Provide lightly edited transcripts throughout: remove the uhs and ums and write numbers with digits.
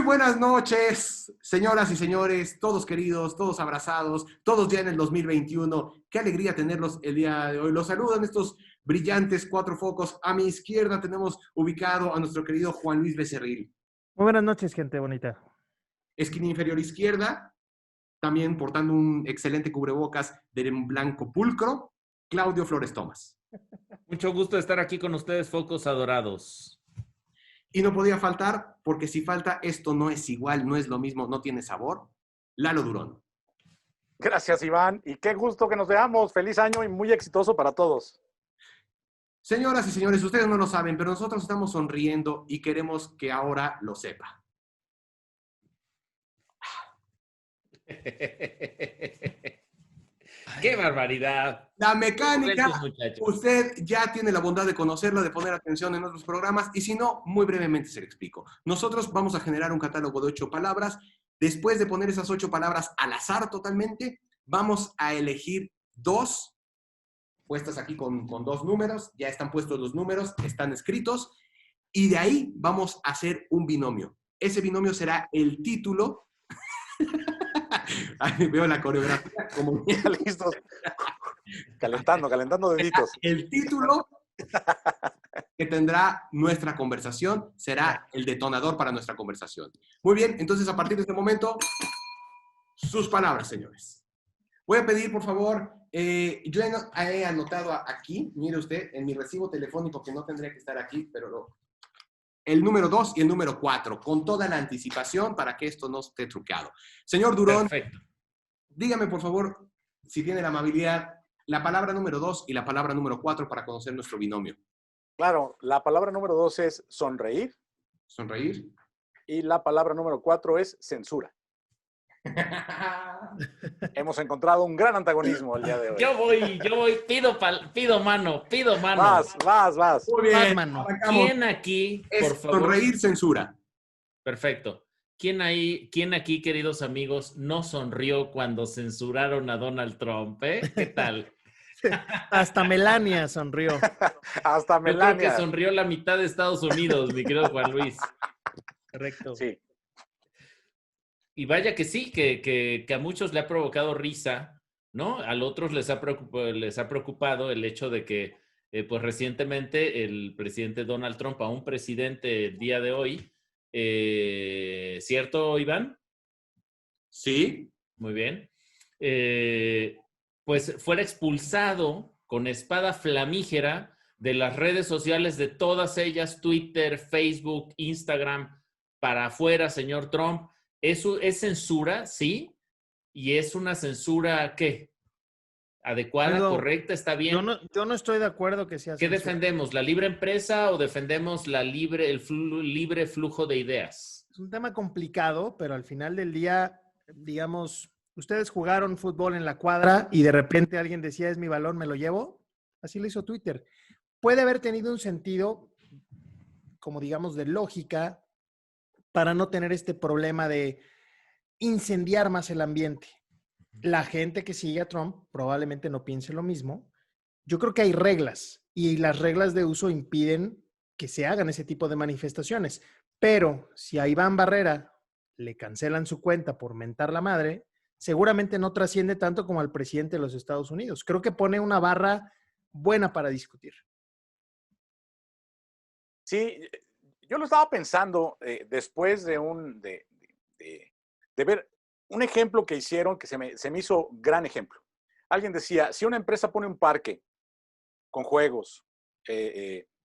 buenas noches, señoras y señores, todos queridos, todos abrazados, todos ya en el 2021. Qué alegría tenerlos el día de hoy. Los saludan estos brillantes cuatro focos. A mi izquierda tenemos ubicado a nuestro querido Juan Luis Becerril. Muy buenas noches, gente bonita. Esquina inferior izquierda, también portando un excelente cubrebocas de blanco pulcro, Claudio Flores Tomás. Mucho gusto de estar aquí con ustedes, focos adorados. Y no podía faltar, porque si falta, esto no es igual, no es lo mismo, no tiene sabor, Lalo Durón. Gracias, Iván, y qué gusto que nos veamos. Feliz año y muy exitoso para todos. Señoras y señores, ustedes no lo saben, pero nosotros estamos sonriendo y queremos que ahora lo sepa. ¡Qué barbaridad! La mecánica, Muchachos. usted ya tiene la bondad de conocerla, de poner atención en nuestros programas, y si no, muy brevemente se lo explico. Nosotros vamos a generar un catálogo de 8 palabras. Después de poner esas 8 palabras al azar totalmente, vamos a elegir 2, puestas aquí con 2 números, ya están puestos los números, están escritos, y de ahí vamos a hacer un binomio. Ese binomio será el título. Ahí veo la coreografía como Ya listos. Calentando deditos. el título que tendrá nuestra conversación será el detonador para nuestra conversación. Muy bien, entonces a partir de este momento, sus palabras, señores. Voy a pedir, por favor, yo he anotado aquí, mire usted, en mi recibo telefónico, que no tendría que estar aquí, pero el número 2 y el número 4, con toda la anticipación para que esto no esté truqueado. Señor Durón, Perfecto. dígame, por favor, si tiene la amabilidad, la palabra número 2 y la palabra número 4 para conocer nuestro binomio. Claro, la palabra número 2 es sonreír Sonreír. y la palabra número 4 es censura. Hemos encontrado un gran antagonismo el día de hoy. Yo voy, pido mano. Vas. Muy bien, mano. arrancamos. ¿Quién aquí, Es por favor? sonreír, censura. Perfecto. ¿Quién aquí, queridos amigos, no sonrió cuando censuraron a Donald Trump? ¿Qué tal? Hasta Melania sonrió. Hasta Yo creo que Melania. sonrió la mitad de Estados Unidos, mi querido Juan Luis. Correcto. Sí. Y vaya que sí, que a muchos le ha provocado risa, ¿no? A otros les ha preocupado el hecho de que, pues recientemente el presidente Donald Trump, a un presidente el día de hoy, ¿cierto, Iván? Sí. Muy bien. Pues fuera expulsado con espada flamígera de las redes sociales de todas ellas, Twitter, Facebook, Instagram, para afuera, señor Trump. ¿Eso es censura? Sí. ¿Y es una censura qué? ¿Adecuada, correcta, está bien? Yo no estoy de acuerdo que sea ¿Qué censura. defendemos? ¿La libre empresa o defendemos el libre flujo de ideas? Es un tema complicado, pero al final del día, digamos, ustedes jugaron fútbol en la cuadra y de repente alguien decía, es mi balón, me lo llevo. Así lo hizo Twitter. Puede haber tenido un sentido, como digamos, de lógica para no tener este problema de incendiar más el ambiente. La gente que sigue a Trump probablemente no piense lo mismo. Yo creo que hay reglas y las reglas de uso impiden que se hagan ese tipo de manifestaciones. Pero si a Iván Barrera le cancelan su cuenta por mentar la madre, seguramente no trasciende tanto como al presidente de los Estados Unidos. Creo que pone una barra buena para discutir. Sí, yo lo estaba pensando después de ver un ejemplo que hicieron que se me hizo gran ejemplo. Alguien decía, si una empresa pone un parque con juegos,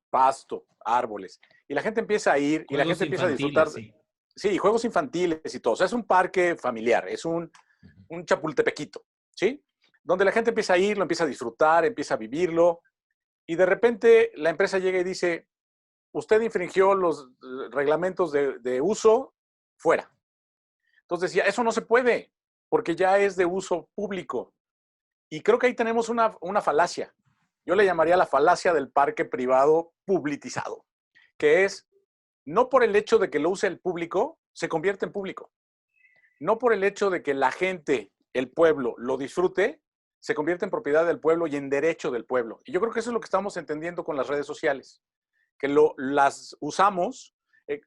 pasto, árboles, y la gente empieza a ir y la gente empieza a disfrutar. Sí, juegos infantiles y todo. O sea, es un parque familiar, es un Chapultepequito, ¿sí? Donde la gente empieza a ir, lo empieza a disfrutar, empieza a vivirlo, y de repente la empresa llega y dice, usted infringió los reglamentos de uso, fuera. Entonces decía, eso no se puede, porque ya es de uso público. Y creo que ahí tenemos una falacia. Yo le llamaría la falacia del parque privado publicizado, que es, no por el hecho de que lo use el público, se convierte en público. No por el hecho de que la gente, el pueblo, lo disfrute, se convierte en propiedad del pueblo y en derecho del pueblo. Y yo creo que eso es lo que estamos entendiendo con las redes sociales, que las usamos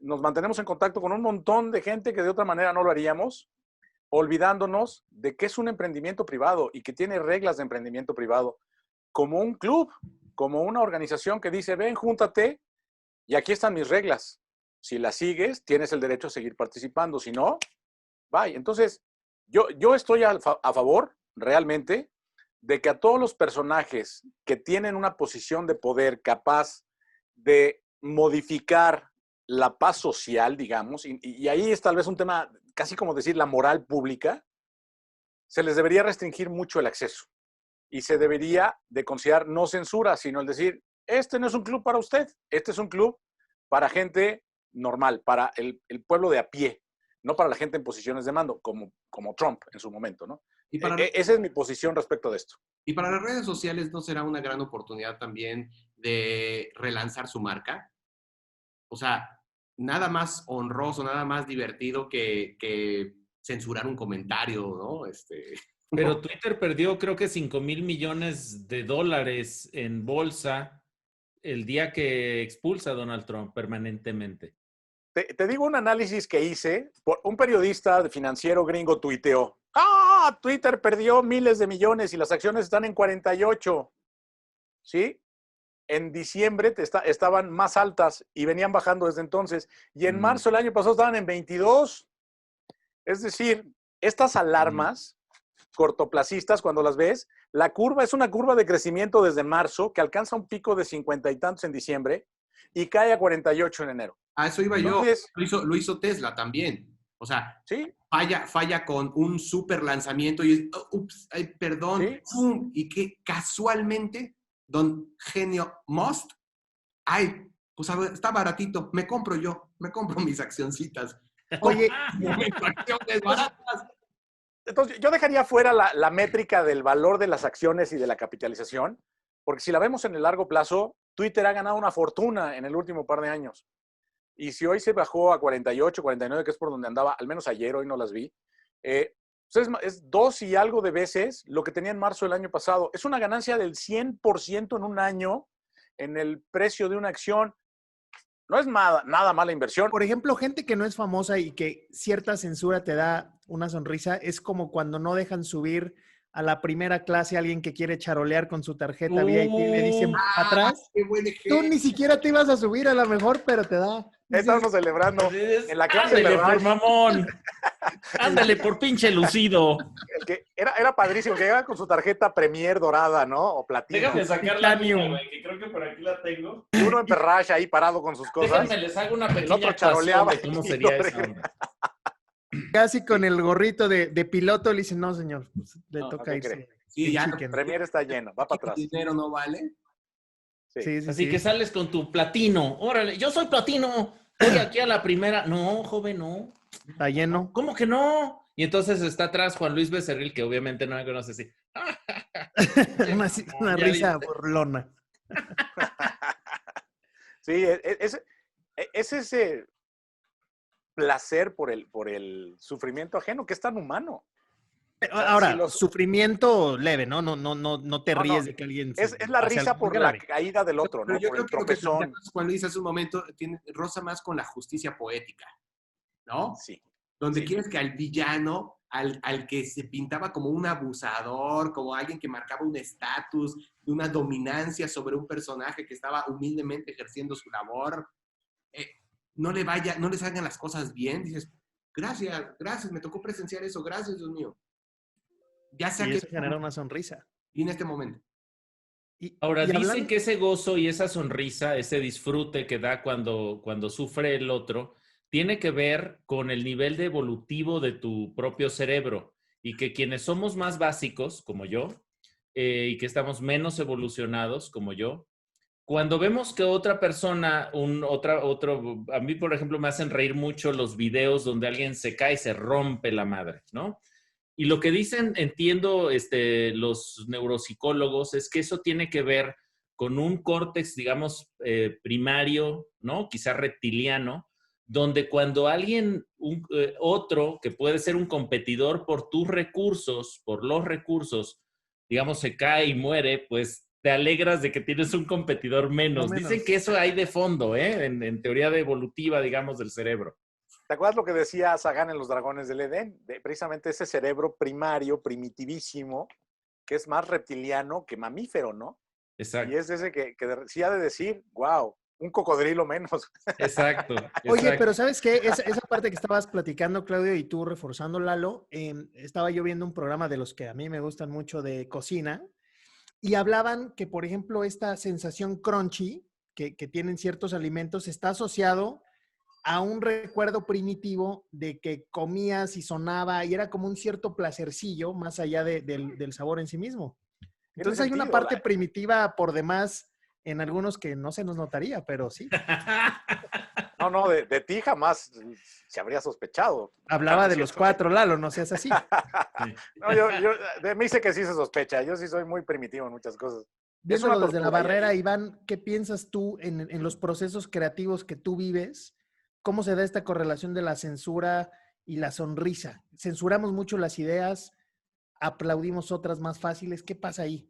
nos mantenemos en contacto con un montón de gente que de otra manera no lo haríamos, olvidándonos de que es un emprendimiento privado y que tiene reglas de emprendimiento privado, como un club, como una organización que dice, ven, júntate y aquí están mis reglas. Si las sigues, tienes el derecho a seguir participando. Si no, bye. Entonces, yo estoy a favor, realmente, de que a todos los personajes que tienen una posición de poder capaz de modificar la paz social, digamos, y ahí es tal vez un tema, casi como decir la moral pública, se les debería restringir mucho el acceso y se debería de considerar no censura, sino el decir, este no es un club para usted, este es un club para gente normal, para el pueblo de a pie, no para la gente en posiciones de mando, como Trump en su momento, ¿no? Y para, Esa es mi posición respecto de esto. y para las redes sociales, ¿no será una gran oportunidad también de relanzar su marca? O sea, nada más honroso, nada más divertido que censurar un comentario, ¿no? Pero Twitter perdió creo que $5,000 millones en bolsa el día que expulsa a Donald Trump permanentemente. Te digo un análisis que hice. Un periodista financiero gringo tuiteó, Twitter perdió miles de millones y las acciones están en 48. ¿Sí? En diciembre estaban más altas y venían bajando desde entonces. Y en marzo del año pasado estaban en 22. Es decir, estas alarmas cortoplacistas, cuando las ves, la curva es una curva de crecimiento desde marzo que alcanza un pico de 50 y tantos en diciembre y cae a 48 en enero. A eso iba Entonces, yo. Lo hizo Tesla también. O sea, ¿sí? falla con un super lanzamiento y ups, ay, perdón. ¿Sí? Y que casualmente, don Genio Most, ay, pues está baratito, me compro mis accioncitas. Oye, acciones baratas. Entonces, yo dejaría fuera la métrica del valor de las acciones y de la capitalización, porque si la vemos en el largo plazo, Twitter ha ganado una fortuna en el último par de años. Y si hoy se bajó a 48, 49, que es por donde andaba, al menos ayer, hoy no las vi, pues es 2 y algo de veces lo que tenía en marzo del año pasado. Es una ganancia del 100% en un año en el precio de una acción. No es nada mala inversión. por ejemplo, gente que no es famosa y que cierta censura te da una sonrisa, es como cuando no dejan subir a la primera clase a alguien que quiere charolear con su tarjeta VIP y le dicen atrás. Qué buen Tú ni siquiera te ibas a subir a la mejor, pero te da. Estamos celebrando en la clase Ándale, de por mamón. Ándale, por pinche lucido. el que era padrísimo, que llegaba con su tarjeta Premier dorada, ¿no? O platino. Déjame sacar la mía, Titanium. güey, que creo que por aquí la tengo. Uno en Perrash ahí parado con sus cosas. Déjenme les hago una El pequeña otro actuación charoleaba de cómo y sería lo esa regresa. onda. Casi con el gorrito de piloto le dicen, no, señor, pues, le No, toca ¿qué irse. cree? Sí, ya. Chicken. Premier está lleno, va para atrás. El dinero no vale. Sí, sí, Así sí. que sales con tu platino. Órale, yo soy platino. Voy aquí a la primera. No, joven, no. Está lleno. ¿Cómo que no? Y entonces está atrás Juan Luis Becerril, que obviamente no me conoce así. Una Ya risa viste. burlona. Sí, es ese placer por el sufrimiento ajeno que es tan humano. Ahora, si los- sufrimiento leve, ¿no? No te No, ríes no, de que alguien es la pase risa algo por grave. la caída del otro, Pero ¿no? yo Por creo el que lo que tropezón. planteabas, Juan Luis, hace un momento, roza más con la justicia poética, ¿no? Sí. Donde Sí. quieres que al villano, al que se pintaba como un abusador, como alguien que marcaba un estatus, de una dominancia sobre un personaje que estaba humildemente ejerciendo su labor, no les hagan las cosas bien, dices, gracias, me tocó presenciar eso, gracias, Dios mío. Ya sea Y que eso genera una sonrisa. en este momento. Ahora, Y dicen hablando- que ese gozo y esa sonrisa, ese disfrute que da cuando sufre el otro, tiene que ver con el nivel de evolutivo de tu propio cerebro y que quienes somos más básicos, como yo, y que estamos menos evolucionados, como yo, cuando vemos que otra persona, a mí, por ejemplo, me hacen reír mucho los videos donde alguien se cae y se rompe la madre, ¿no? Y lo que dicen, entiendo, los neuropsicólogos, es que eso tiene que ver con un córtex, digamos, primario, ¿no? Quizá reptiliano, donde cuando alguien, otro, que puede ser un competidor por tus recursos, por los recursos, digamos, se cae y muere, pues te alegras de que tienes un competidor menos. No menos. Dicen que eso hay de fondo, ¿eh? En teoría de evolutiva, digamos, del cerebro. ¿Te acuerdas lo que decía Sagan en Los Dragones del Edén? Precisamente ese cerebro primario, primitivísimo, que es más reptiliano que mamífero, ¿no? Exacto. Y es ese que sí ha de decir, wow, un cocodrilo menos. Exacto. Oye, pero ¿sabes qué? Esa parte que estabas platicando, Claudio, y tú reforzando, Lalo, estaba yo viendo un programa de los que a mí me gustan mucho de cocina, y hablaban que, por ejemplo, esta sensación crunchy que tienen ciertos alimentos está asociado a un recuerdo primitivo de que comías y sonaba y era como un cierto placercillo más allá del sabor en sí mismo. Entonces hay una parte primitiva por demás en algunos que no se nos notaría, pero sí. No, de ti jamás se habría sospechado. Hablaba de los 4, Lalo, no seas así. No, de mí sé que sí se sospecha. Yo sí soy muy primitivo en muchas cosas. Viéndolo desde la barrera, Iván, ¿qué piensas tú en los procesos creativos que tú vives? ¿Cómo se da esta correlación de la censura y la sonrisa? Censuramos mucho las ideas, aplaudimos otras más fáciles. ¿Qué pasa ahí?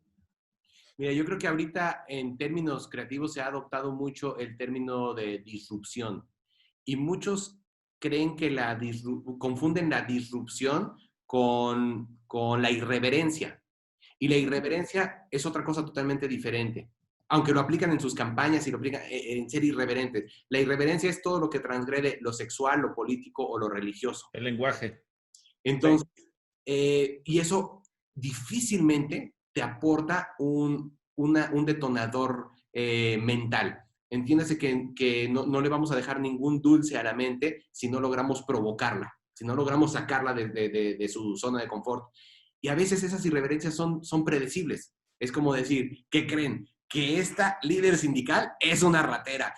Mira, yo creo que ahorita en términos creativos se ha adoptado mucho el término de disrupción y muchos creen que confunden la disrupción con la irreverencia. Y la irreverencia es otra cosa totalmente diferente. Aunque lo aplican en sus campañas y lo aplican en ser irreverentes. La irreverencia es todo lo que transgrede lo sexual, lo político o lo religioso. El lenguaje. Entonces, y eso difícilmente te aporta un detonador mental. Entiéndase que no le vamos a dejar ningún dulce a la mente si no logramos provocarla, si no logramos sacarla de su zona de confort. Y a veces esas irreverencias son predecibles. Es como decir, ¿qué creen? Que esta líder sindical es una ratera.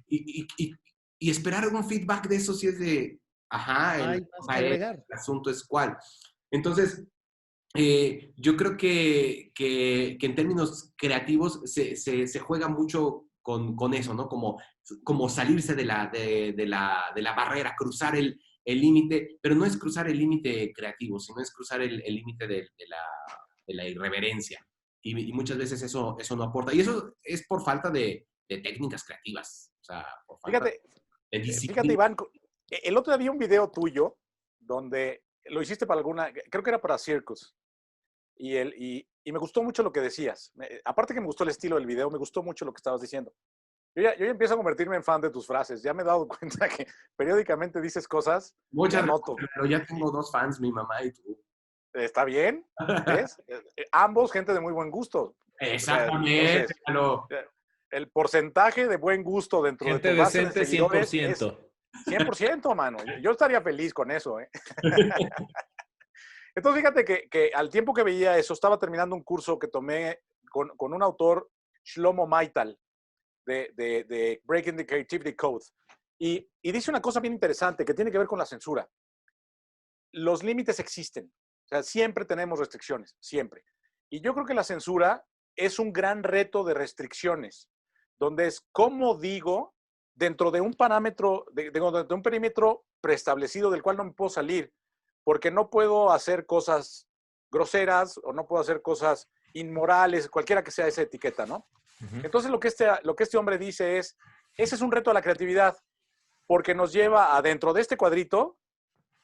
Y esperar un feedback de eso si es de, ajá, el asunto es cuál. Entonces, yo creo que en términos creativos se juega mucho con eso, ¿no? Como salirse de la barrera, cruzar el límite, pero no es cruzar el límite creativo, sino es cruzar el límite de la irreverencia. Y muchas veces eso no aporta. Y eso es por falta de técnicas creativas. O sea, por falta de disciplina. Fíjate, Iván, el otro día vi un video tuyo donde lo hiciste para creo que era para Circus. Y me gustó mucho lo que decías. Aparte que me gustó el estilo del video, me gustó mucho lo que estabas diciendo. Yo ya empiezo a convertirme en fan de tus frases. Ya me he dado cuenta que periódicamente dices cosas. Muchas gracias, pero ya tengo 2 fans, mi mamá y tú. Está bien, ¿ves? Ambos gente de muy buen gusto. Exactamente. O sea, entonces, el porcentaje de buen gusto dentro gente de tu base decente, de seguidores 100%. Es 100%, mano. Yo estaría feliz con eso, ¿eh? Entonces, fíjate que al tiempo que veía eso, estaba terminando un curso que tomé con un autor, Shlomo Maital, de Breaking the Creativity Code. Y dice una cosa bien interesante que tiene que ver con la censura. Los límites existen. O sea, siempre tenemos restricciones, siempre. Y yo creo que la censura es un gran reto de restricciones, donde es cómo digo, dentro de un parámetro, dentro de un perímetro preestablecido del cual no me puedo salir, porque no puedo hacer cosas groseras o no puedo hacer cosas inmorales, cualquiera que sea esa etiqueta, ¿no? Uh-huh. Entonces lo que este hombre dice es, ese es un reto a la creatividad, porque nos lleva a dentro de este cuadrito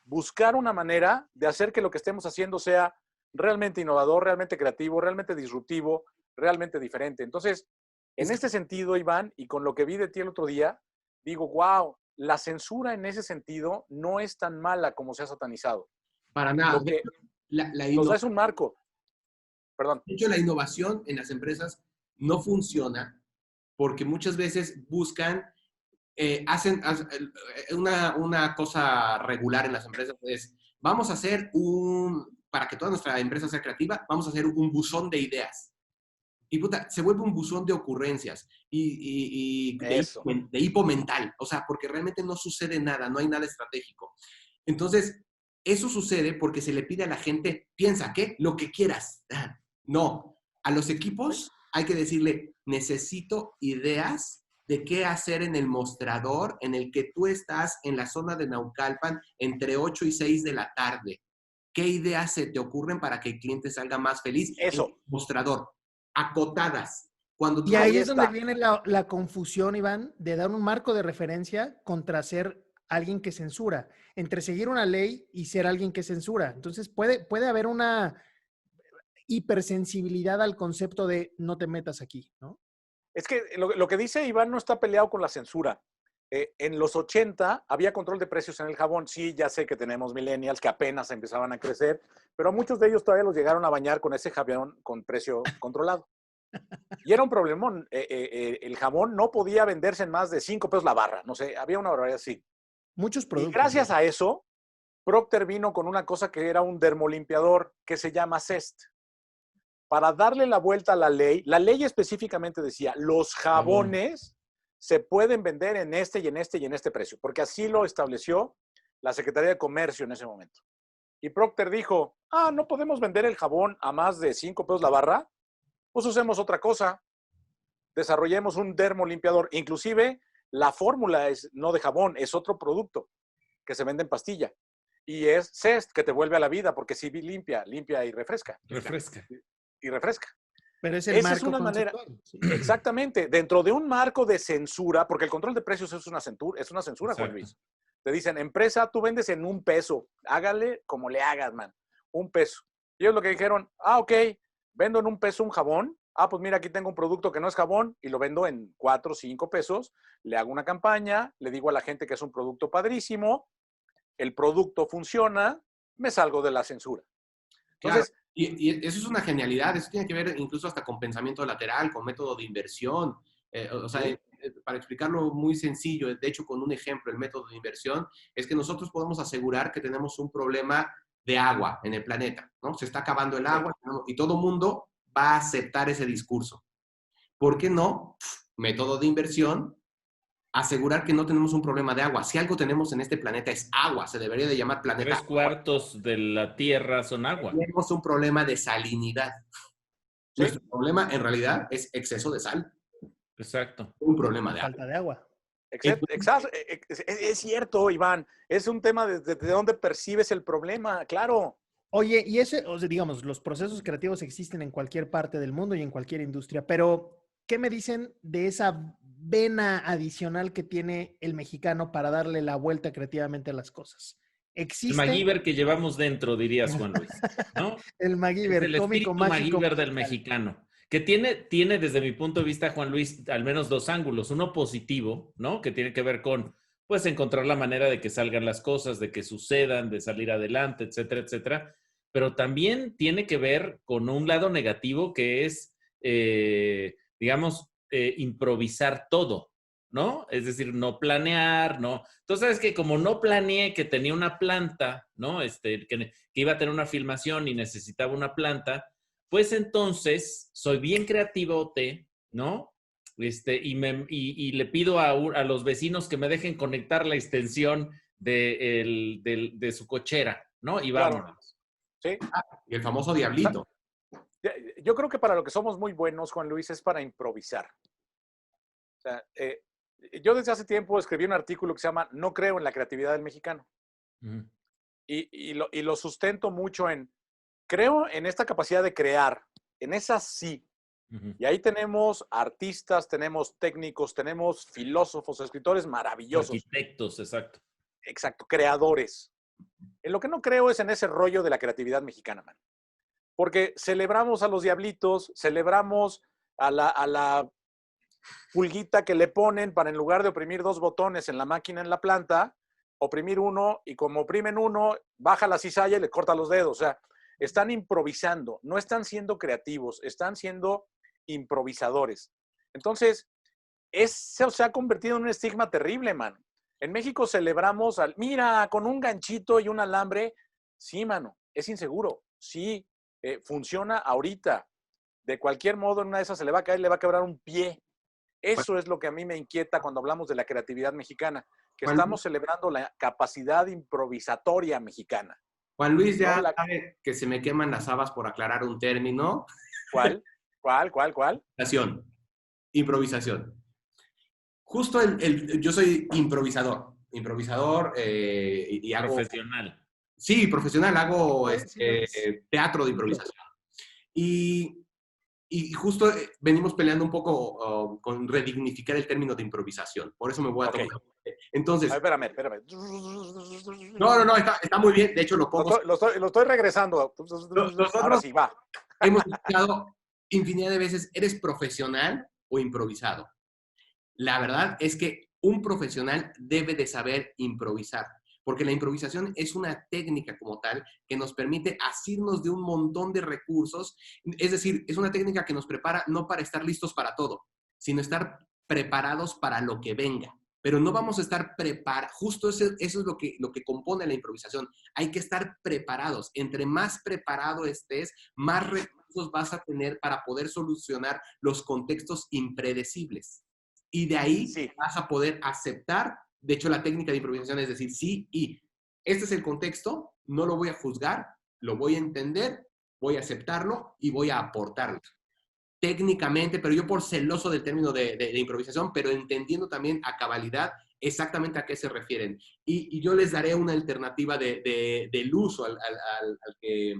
buscar una manera de hacer que lo que estemos haciendo sea realmente innovador, realmente creativo, realmente disruptivo, realmente diferente. Entonces, en este sentido, Iván, y con lo que vi de ti el otro día, digo, wow, la censura en ese sentido no es tan mala como se ha satanizado. Para nada. Lo que nos da es un marco. Perdón. De hecho, la innovación en las empresas no funciona porque muchas veces buscan, hacen una cosa regular en las empresas es, vamos a hacer para que toda nuestra empresa sea creativa, vamos a hacer un buzón de ideas. Y puta, se vuelve un buzón de ocurrencias y de hipo mental. O sea, porque realmente no sucede nada, no hay nada estratégico. Entonces, eso sucede porque se le pide a la gente, piensa, ¿qué? Lo que quieras. No, a los equipos hay que decirle, necesito ideas de qué hacer en el mostrador en el que tú estás en la zona de Naucalpan entre 8 y 6 de la tarde. ¿Qué ideas se te ocurren para que el cliente salga más feliz? Eso. En el mostrador. acotadas. Cuando Y ahí Ahí es donde está. viene la confusión, Iván, de dar un marco de referencia contra ser alguien que censura, entre seguir una ley y ser alguien que censura. Entonces puede haber una hipersensibilidad al concepto de no te metas aquí, ¿no? Es que lo que dice Iván no está peleado con la censura. En los 80 había control de precios en el jabón. Sí, ya sé que tenemos millennials que apenas empezaban a crecer, pero muchos de ellos todavía los llegaron a bañar con ese jabón con precio controlado. Y era un problemón. El jabón no podía venderse en más de 5 pesos la barra. No sé, había una barbaridad así. Muchos Y productos. gracias a eso, Procter vino con una cosa que era un dermolimpiador que se llama Zest. Para darle la vuelta a la ley específicamente decía, los jabones se pueden vender en este y en este y en este precio, porque así lo estableció la Secretaría de Comercio en ese momento. Y Procter dijo, no podemos vender el jabón a más de 5 pesos la barra, pues usemos otra cosa, desarrollemos un dermolimpiador. Inclusive la fórmula es no de jabón, es otro producto que se vende en pastilla. Y es Zest, que te vuelve a la vida, porque sí limpia y refresca. Refresca. Y refresca. Pero es el Esa marco es una manera, conceptual. Sí. exactamente, dentro de un marco de censura, porque el control de precios es una censura, Juan Luis. Te dicen, empresa, tú vendes en 1 peso, hágale como le hagas, man, 1 peso. Y ellos lo que dijeron, ok, vendo en 1 peso un jabón, pues mira, aquí tengo un producto que no es jabón y lo vendo en 4 o 5 pesos, le hago una campaña, le digo a la gente que es un producto padrísimo, el producto funciona, me salgo de la censura. Entonces, claro. Y eso es una genialidad, eso tiene que ver incluso hasta con pensamiento lateral, con método de inversión. ¿sí? Para explicarlo muy sencillo, de hecho con un ejemplo, el método de inversión, es que nosotros podemos asegurar que tenemos un problema de agua en el planeta, ¿no? Se está acabando el agua y todo mundo va a aceptar ese discurso. ¿Por qué no? Método de inversión, asegurar que no tenemos un problema de agua. Si algo tenemos en este planeta es agua, se debería de llamar planeta 3/4 de la Tierra son agua. Tenemos un problema de salinidad. ¿sí? Nuestro problema en realidad es exceso de sal. Exacto. Un problema de Falta agua. de agua. Exacto. Es cierto, Iván. Es un tema de dónde percibes el problema, claro. Oye, y digamos, los procesos creativos existen en cualquier parte del mundo y en cualquier industria, pero ¿qué me dicen de esa vena adicional que tiene el mexicano para darle la vuelta creativamente a las cosas? El ¿Existe? MacGyver que llevamos dentro, dirías, Juan Luis, ¿no? El Es MacGyver, el cómico, espíritu mágico. MacGyver del mexicano, que tiene desde mi punto de vista, Juan Luis, al menos 2 ángulos. Uno positivo, ¿no? Que tiene que ver con, pues, encontrar la manera de que salgan las cosas, de que sucedan, de salir adelante, etcétera, etcétera. Pero también tiene que ver con un lado negativo que es, digamos, improvisar todo, ¿no? Es decir, no planear, ¿no? Entonces, sabes que como no planeé que tenía una planta, ¿no? Que iba a tener una filmación y necesitaba una planta, pues entonces soy bien creativo, ¿no? Y le pido a los vecinos que me dejen conectar la extensión de su cochera, ¿no? Y vámonos. Claro. ¿Sí? Y el famoso diablito. Yo creo que para lo que somos muy buenos, Juan Luis, es para improvisar. O sea, yo desde hace tiempo escribí un artículo que se llama No creo en la creatividad del mexicano. Uh-huh. Y lo sustento mucho creo en esta capacidad de crear, en esa sí. Uh-huh. Y ahí tenemos artistas, tenemos técnicos, tenemos filósofos, escritores maravillosos. Arquitectos, exacto. Exacto, creadores. En lo que no creo es en ese rollo de la creatividad mexicana, man. Porque celebramos a los diablitos, celebramos a la pulguita que le ponen para en lugar de oprimir 2 botones en la máquina en la planta, oprimir uno y como oprimen uno, baja la cizalla y le corta los dedos. O sea, están improvisando, no están siendo creativos, están siendo improvisadores. Entonces, eso se ha convertido en un estigma terrible, man. En México celebramos mira, con un ganchito y un alambre. Sí, mano, es inseguro. Sí, funciona ahorita. De cualquier modo, en una de esas se le va a caer, le va a quebrar un pie. Eso es lo que a mí me inquieta cuando hablamos de la creatividad mexicana, que estamos celebrando la capacidad improvisatoria mexicana. Juan Luis ya sabe que se me queman las habas por aclarar un término. ¿Cuál? Improvisación. Justo yo soy improvisador y hago... Profesional. Sí, profesional, hago Sí, teatro de improvisación. Y y justo venimos peleando un poco con redignificar el término de improvisación. Por eso me voy a tomar. Entonces, A ver, espérame. no, está muy bien. De hecho, lo pongo. Lo estoy regresando. Ahora sí, va. Hemos escuchado infinidad de veces, ¿eres profesional o improvisado? La verdad es que un profesional debe de saber improvisar, porque la improvisación es una técnica como tal que nos permite asirnos de un montón de recursos. Es decir, es una técnica que nos prepara no para estar listos para todo, sino estar preparados para lo que venga. Pero no vamos a estar preparados. Justo eso es lo que compone la improvisación. Hay que estar preparados. Entre más preparado estés, más recursos vas a tener para poder solucionar los contextos impredecibles. Y de ahí vas a poder aceptar. De hecho, la técnica de improvisación es decir, sí, y este es el contexto, no lo voy a juzgar, lo voy a entender, voy a aceptarlo y voy a aportarlo. Técnicamente, pero yo por celoso del término de improvisación, pero entendiendo también a cabalidad exactamente a qué se refieren. Y yo les daré una alternativa del uso al que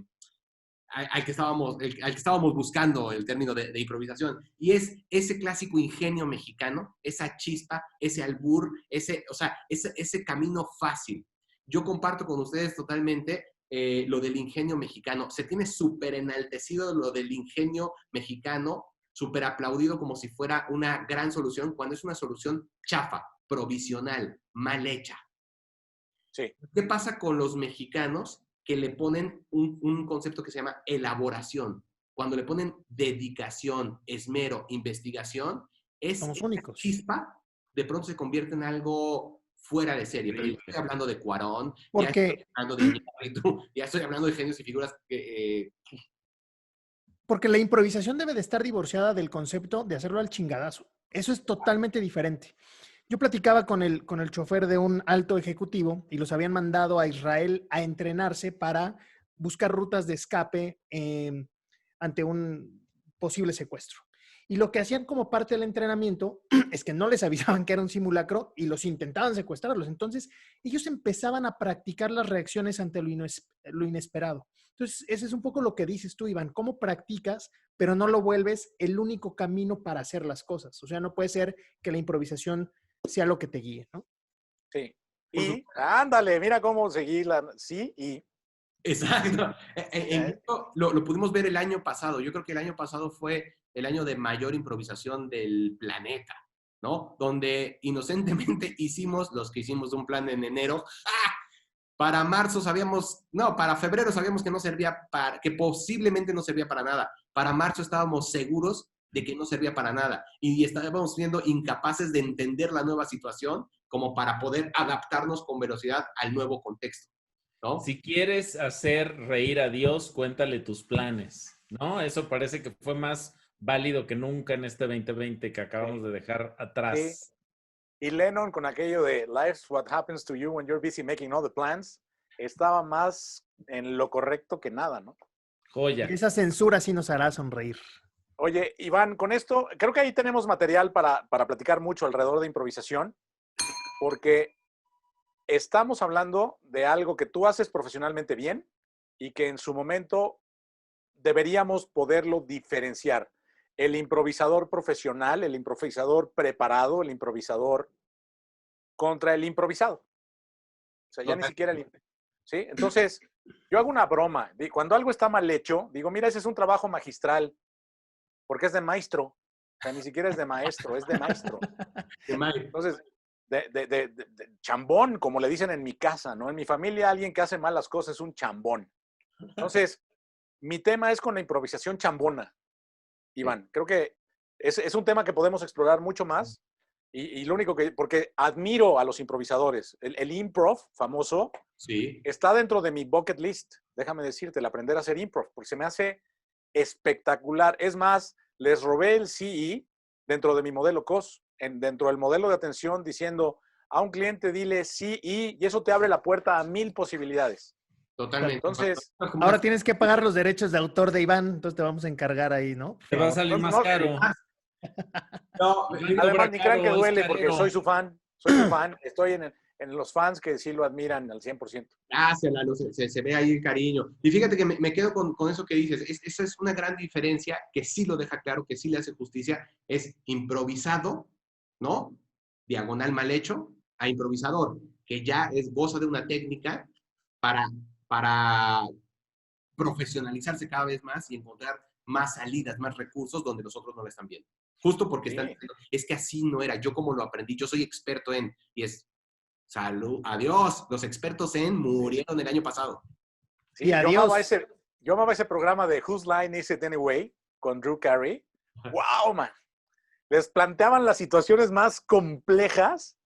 estábamos buscando el término de improvisación. Y es ese clásico ingenio mexicano, esa chispa, ese albur, ese camino fácil. Yo comparto con ustedes totalmente lo del ingenio mexicano. Se tiene súper enaltecido lo del ingenio mexicano, súper aplaudido como si fuera una gran solución, cuando es una solución chafa, provisional, mal hecha. Sí. ¿Qué pasa con los mexicanos que le ponen un concepto que se llama elaboración? Cuando le ponen dedicación, esmero, investigación, Somos únicos. Chispa de pronto se convierte en algo fuera de serie. Pero yo estoy hablando de Cuarón, ¿Por ya qué? estoy hablando de Iñárritu, ya estoy hablando de genios y figuras que... Porque la improvisación debe de estar divorciada del concepto de hacerlo al chingadazo. Eso es totalmente diferente. Yo platicaba con el chofer de un alto ejecutivo y los habían mandado a Israel a entrenarse para buscar rutas de escape ante un posible secuestro. Y lo que hacían como parte del entrenamiento es que no les avisaban que era un simulacro y los intentaban secuestrarlos. Entonces, ellos empezaban a practicar las reacciones ante lo inesperado. Entonces, ese es un poco lo que dices tú, Iván. ¿Cómo practicas, pero no lo vuelves el único camino para hacer las cosas? O sea, no puede ser que la improvisación sea lo que te guíe, ¿no? Sí. Y, ándale, mira cómo seguir sí, y... Exacto. Lo pudimos ver el año pasado. Yo creo que el año pasado fue el año de mayor improvisación del planeta, ¿no? Donde inocentemente los que hicimos un plan en enero, ¡ah! Para marzo para febrero sabíamos que no servía que posiblemente no servía para nada. Para marzo estábamos seguros de que no servía para nada. Y estábamos siendo incapaces de entender la nueva situación como para poder adaptarnos con velocidad al nuevo contexto, ¿no? Si quieres hacer reír a Dios, cuéntale tus planes, ¿no? Eso parece que fue más válido que nunca en este 2020 que acabamos de dejar atrás. Sí. Y Lennon con aquello de Life's what happens to you when you're busy making all the plans, estaba más en lo correcto que nada, ¿no? Joya. Esa censura sí nos hará sonreír. Oye, Iván, con esto, creo que ahí tenemos material para platicar mucho alrededor de improvisación, porque estamos hablando de algo que tú haces profesionalmente bien y que en su momento deberíamos poderlo diferenciar. El improvisador profesional, el improvisador preparado, el improvisador contra el improvisado. O sea, ya ni siquiera ¿sí? Entonces, yo hago una broma. Cuando algo está mal hecho, digo, mira, ese es un trabajo magistral, porque es de maestro. O sea, ni siquiera es de maestro, es de maestro. Entonces, de chambón, como le dicen en mi casa, ¿no? En mi familia, alguien que hace malas cosas es un chambón. Entonces, mi tema es con la improvisación chambona, Iván. Creo que es un tema que podemos explorar mucho más. Y lo único porque admiro a los improvisadores. El improv famoso está dentro de mi bucket list. Déjame decirte, el aprender a hacer improv, porque se me hace espectacular. Es más, les robé el CE dentro de mi modelo COS, dentro del modelo de atención, diciendo a un cliente dile CE y eso te abre la puerta a 1000 posibilidades. Totalmente. Entonces, ahora tienes que pagar los derechos de autor de Iván, entonces te vamos a encargar ahí, ¿no? Te va a salir más caro. No, además ni crean que duele porque soy su fan. Soy su fan. Estoy en en los fans que sí lo admiran al 100%. Gracias, Lalo, se ve ahí el cariño. Y fíjate que me quedo con eso que dices. Esa es una gran diferencia que sí lo deja claro, que sí le hace justicia. Es improvisado, ¿no? Diagonal mal hecho, a improvisador, que ya goza de una técnica para profesionalizarse cada vez más y encontrar más salidas, más recursos donde los otros no lo están viendo. Justo porque Sí. están diciendo, es que así no era, yo como lo aprendí, yo soy experto en, y es, salud, adiós, los expertos en murieron el año pasado. Sí, Y yo adiós. amaba ese programa de Whose Line Is It Anyway con Drew Carey. ¡Wow, man! Les planteaban las situaciones más complejas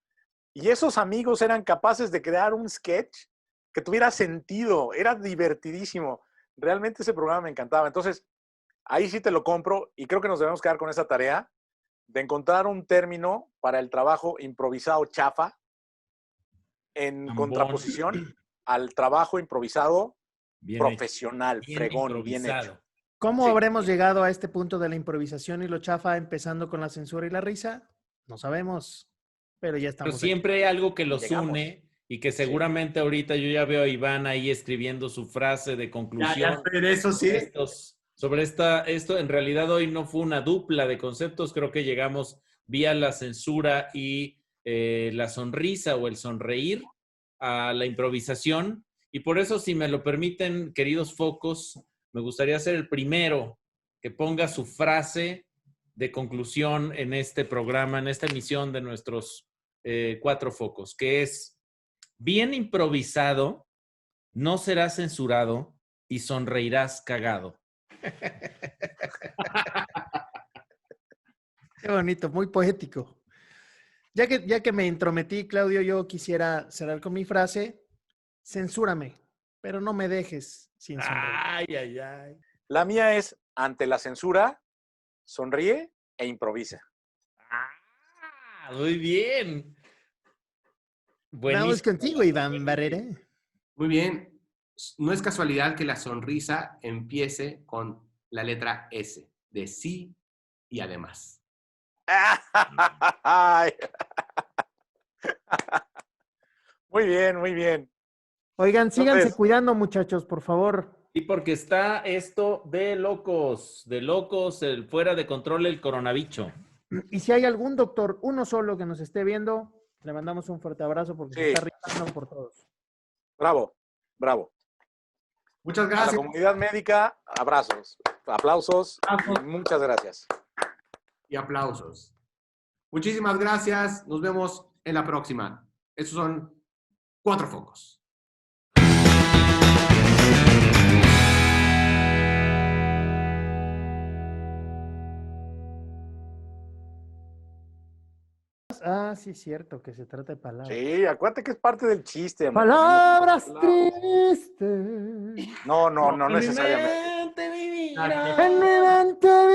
y esos amigos eran capaces de crear un sketch que tuviera sentido. Era divertidísimo. Realmente ese programa me encantaba. Entonces, ahí sí te lo compro y creo que nos debemos quedar con esa tarea de encontrar un término para el trabajo improvisado chafa en Ambón. contraposición al trabajo improvisado Bien profesional, hecho. Bien fregón, bien hecho. improvisado. ¿Cómo Sí. habremos llegado a este punto de la improvisación y lo chafa, empezando con la censura y la risa? No sabemos, pero ya Pero estamos aquí. siempre hay algo que los Llegamos. une y que seguramente ahorita yo ya veo a Iván ahí escribiendo su frase de conclusión. Eso sí. Esto en realidad hoy no fue una dupla de conceptos, creo que llegamos vía la censura y la sonrisa o el sonreír a la improvisación. Y por eso, si me lo permiten, queridos focos, me gustaría ser el primero que ponga su frase de conclusión en este programa, en esta emisión de nuestros 4 focos, que es: bien improvisado, no serás censurado y sonreirás cagado. Qué bonito, muy poético. Ya que me intrometí, Claudio, yo quisiera cerrar con mi frase: censúrame, pero no me dejes sin sonreír. Ay, ay, ay. La mía es, ante la censura, sonríe e improvisa. Ah, muy bien. Vamos Buenísimo. contigo, Iván Barrera. Muy bien. No es casualidad que la sonrisa empiece con la letra S, de sí y además. Ay. Muy bien, muy bien. Oigan, síganse Entonces, cuidando, muchachos, por favor. Y porque está esto de locos, el fuera de control el coronavirus. Y si hay algún doctor, uno solo, que nos esté viendo, le mandamos un fuerte abrazo porque se Sí. está rifando por todos. bravo, bravo. Muchas A la gracias. comunidad médica, abrazos, aplausos Aplausos. y muchas gracias. Y aplausos. Muchísimas gracias. Nos vemos en la próxima. Estos son 4 focos. Ah, sí, es cierto, que se trata de palabras. Sí, acuérdate que es parte del chiste. amor. Palabras No, tristes. no En mi necesariamente. mente vivirá. En mi mente